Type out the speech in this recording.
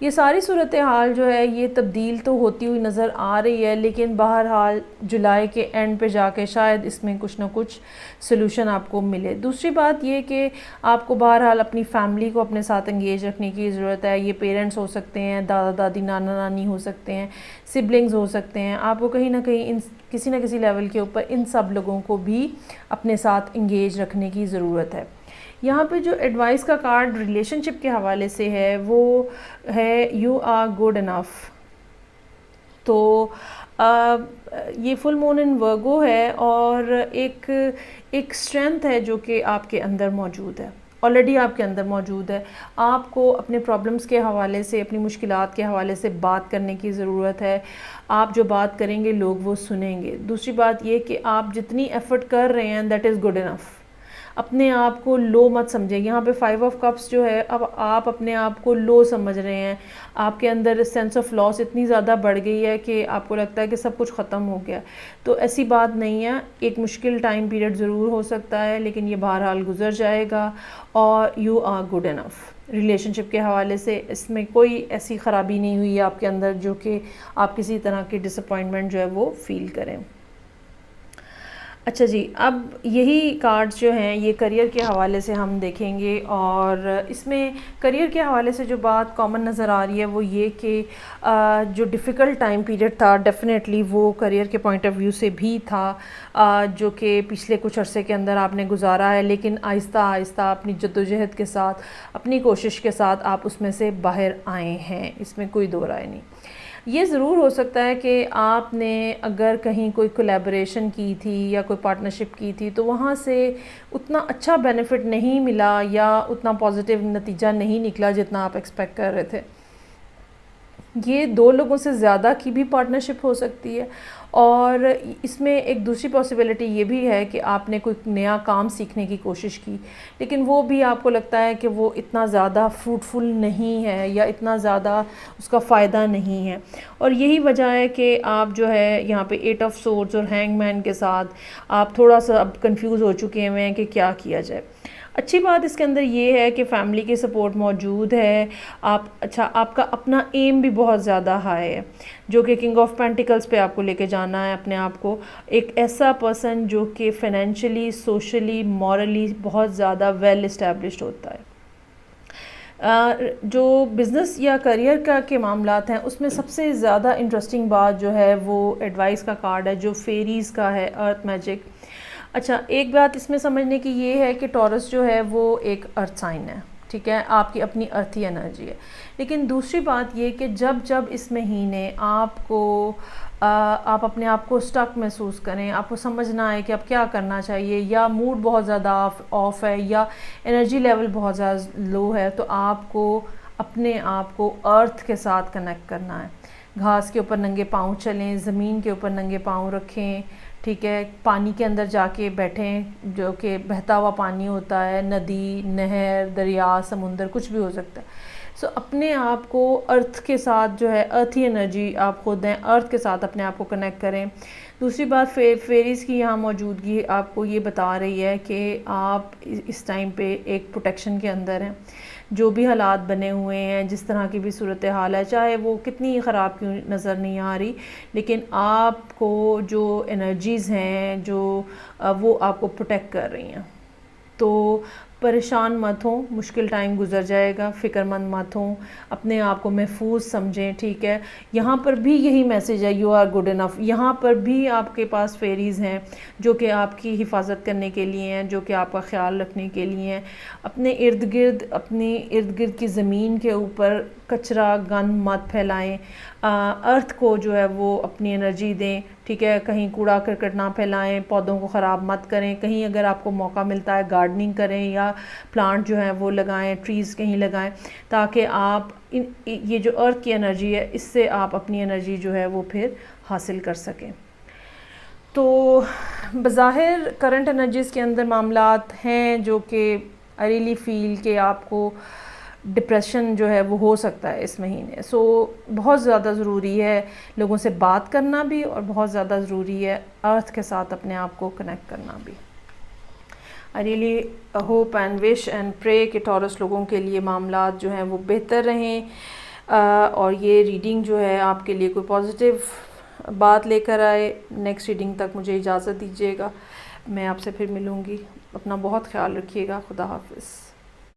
یہ ساری صورتحال جو ہے یہ تبدیل تو ہوتی ہوئی نظر آ رہی ہے، لیکن بہرحال جولائی کے اینڈ پہ جا کے شاید اس میں کچھ نہ کچھ سلوشن آپ کو ملے۔ دوسری بات یہ کہ آپ کو بہرحال اپنی فیملی کو اپنے ساتھ انگیج رکھنے کی ضرورت ہے۔ یہ پیرنٹس ہو سکتے ہیں، دادا دادی، نانا نانی ہو سکتے ہیں، سبلنگز ہو سکتے ہیں۔ آپ کو کہیں نہ کہیں کسی نہ کسی لیول کے اوپر ان سب لوگوں کو بھی اپنے ساتھ انگیج رکھنے کی ضرورت ہے۔ یہاں پہ جو ایڈوائس کا کارڈ ریلیشن شپ کے حوالے سے ہے وہ ہے یو آر گڈ انف۔ تو یہ فل مون ان ورگو ہے اور ایک اسٹرینتھ ہے جو کہ آپ کے اندر موجود ہے، آلریڈی آپ کے اندر موجود ہے۔ آپ کو اپنے پرابلمس کے حوالے سے، اپنی مشکلات کے حوالے سے بات کرنے کی ضرورت ہے۔ آپ جو بات کریں گے لوگ وہ سنیں گے۔ دوسری بات یہ کہ آپ جتنی ایفرٹ کر رہے ہیں دیٹ از گڈ انف۔ اپنے آپ کو لو مت سمجھیں۔ یہاں پہ 5 آف کپس جو ہے، اب آپ اپنے آپ کو لو سمجھ رہے ہیں، آپ کے اندر سینس آف لاس اتنی زیادہ بڑھ گئی ہے کہ آپ کو لگتا ہے کہ سب کچھ ختم ہو گیا۔ تو ایسی بات نہیں ہے، ایک مشکل ٹائم پیریڈ ضرور ہو سکتا ہے لیکن یہ بہرحال گزر جائے گا اور you are good enough. Relationship کے حوالے سے اس میں کوئی ایسی خرابی نہیں ہوئی ہے آپ کے اندر جو کہ آپ کسی طرح کی ڈس اپوائنٹمنٹ جو ہے وہ فیل کریں۔ اچھا جی، اب یہی کارڈز جو ہیں یہ کریئر کے حوالے سے ہم دیکھیں گے، اور اس میں کریئر کے حوالے سے جو بات کامن نظر آ رہی ہے وہ یہ کہ جو ڈیفیکلٹ ٹائم پیریڈ تھا ڈیفینیٹلی وہ کریئر کے پوائنٹ آف ویو سے بھی تھا، جو کہ پچھلے کچھ عرصے کے اندر آپ نے گزارا ہے، لیکن آہستہ آہستہ اپنی جدوجہد کے ساتھ، اپنی کوشش کے ساتھ آپ اس میں سے باہر آئے ہیں، اس میں کوئی دو رائے نہیں۔ یہ ضرور ہو سکتا ہے کہ آپ نے اگر کہیں کوئی کولیبریشن کی تھی یا کوئی پارٹنرشپ کی تھی تو وہاں سے اتنا اچھا بینیفٹ نہیں ملا یا اتنا پازیٹیو نتیجہ نہیں نکلا جتنا آپ ایکسپیکٹ کر رہے تھے۔ یہ 2 لوگوں سے زیادہ کی بھی پارٹنرشپ ہو سکتی ہے، اور اس میں ایک دوسری پاسبلٹی یہ بھی ہے کہ آپ نے کوئی نیا کام سیکھنے کی کوشش کی لیکن وہ بھی آپ کو لگتا ہے کہ وہ اتنا زیادہ فروٹفل نہیں ہے یا اتنا زیادہ اس کا فائدہ نہیں ہے، اور یہی وجہ ہے کہ آپ جو ہے یہاں پہ 8 آف سورڈز اور ہینگ مین کے ساتھ آپ تھوڑا سا اب کنفیوز ہو چکے ہیں کہ کیا کیا جائے۔ اچھی بات اس کے اندر یہ ہے کہ فیملی کی سپورٹ موجود ہے، آپ کا اپنا ایم بھی بہت زیادہ ہائی ہے، جو کہ کنگ آف پینٹیکلز پہ آپ کو لے کے جانا ہے اپنے آپ کو، ایک ایسا پرسن جو کہ فائنینشلی، سوشلی، مورلی بہت زیادہ ویل اسٹیبلشڈ ہوتا ہے۔ جو بزنس یا کریئر کے معاملات ہیں اس میں سب سے زیادہ انٹرسٹنگ بات جو ہے وہ ایڈوائس کا کارڈ ہے جو فیریز کا ہے، ارتھ میجک۔ اچھا، ایک بات اس میں سمجھنے کی یہ ہے کہ ٹورس جو ہے وہ ایک ارتھ سائن ہے، ٹھیک ہے، آپ کی اپنی ارتھی انرجی ہے، لیکن دوسری بات یہ کہ جب اس مہینے آپ اپنے آپ کو اسٹک محسوس کریں، آپ کو سمجھنا ہے کہ اب کیا کرنا چاہیے، یا موڈ بہت زیادہ آف ہے یا انرجی لیول بہت زیادہ لو ہے، تو آپ کو اپنے آپ کو ارتھ کے ساتھ کنیکٹ کرنا ہے۔ گھاس کے اوپر ننگے پاؤں چلیں، زمین کے اوپر ننگے پاؤں رکھیں، ٹھیک ہے، پانی کے اندر جا کے بیٹھیں جو کہ بہتا ہوا پانی ہوتا ہے، ندی، نہر، دریا، سمندر، کچھ بھی ہو سکتا ہے۔ سو اپنے آپ کو ارتھ کے ساتھ جو ہے ارتھی انرجی آپ خود دیں، ارتھ کے ساتھ اپنے آپ کو کنیکٹ کریں۔ دوسری بات فیریز کی یہاں موجودگی آپ کو یہ بتا رہی ہے کہ آپ اس ٹائم پہ ایک پروٹیکشن کے اندر ہیں، جو بھی حالات بنے ہوئے ہیں، جس طرح کی بھی صورتحال ہے، چاہے وہ کتنی خراب کیوں نظر نہیں آ رہی، لیکن آپ کو جو انرجیز ہیں جو وہ آپ کو پروٹیکٹ کر رہی ہیں۔ تو پریشان مت ہوں، مشکل ٹائم گزر جائے گا، فکر مند مت ہوں، اپنے آپ کو محفوظ سمجھیں، ٹھیک ہے۔ یہاں پر بھی یہی میسج ہے، یو آر گڈ انف۔ یہاں پر بھی آپ کے پاس فیریز ہیں جو کہ آپ کی حفاظت کرنے کے لیے ہیں، جو کہ آپ کا خیال رکھنے کے لیے ہیں۔ اپنے اپنی ارد گرد کی زمین کے اوپر کچرا گند مت پھیلائیں، ارتھ کو جو ہے وہ اپنی انرجی دیں، ٹھیک ہے، کہیں کوڑا کرکٹ نہ پھیلائیں، پودوں کو خراب مت کریں، کہیں اگر آپ کو موقع ملتا ہے گارڈننگ کریں یا پلانٹ جو ہیں وہ لگائیں، ٹریز کہیں لگائیں، تاکہ آپ یہ جو ارتھ کی انرجی ہے اس سے آپ اپنی انرجی جو ہے وہ پھر حاصل کر سکیں۔ تو بظاہر کرنٹ انرجیز کے اندر معاملات ہیں جو کہ آئی ریئلی فیل کہ آپ کو ڈپریشن جو ہے وہ ہو سکتا ہے اس مہینے۔ سو بہت زیادہ ضروری ہے لوگوں سے بات کرنا بھی، اور بہت زیادہ ضروری ہے ارتھ کے ساتھ اپنے آپ کو کنیکٹ کرنا بھی۔ I really hope and wish and پرے کہ ٹورس لوگوں کے لیے معاملات جو ہیں وہ بہتر رہیں، اور یہ ریڈنگ جو ہے آپ کے لیے کوئی پازیٹیو بات لے کر آئے۔ نیکسٹ ریڈنگ تک مجھے اجازت دیجیے گا، میں آپ سے پھر ملوں گی۔ اپنا بہت خیال رکھیے گا۔ خدا حافظ۔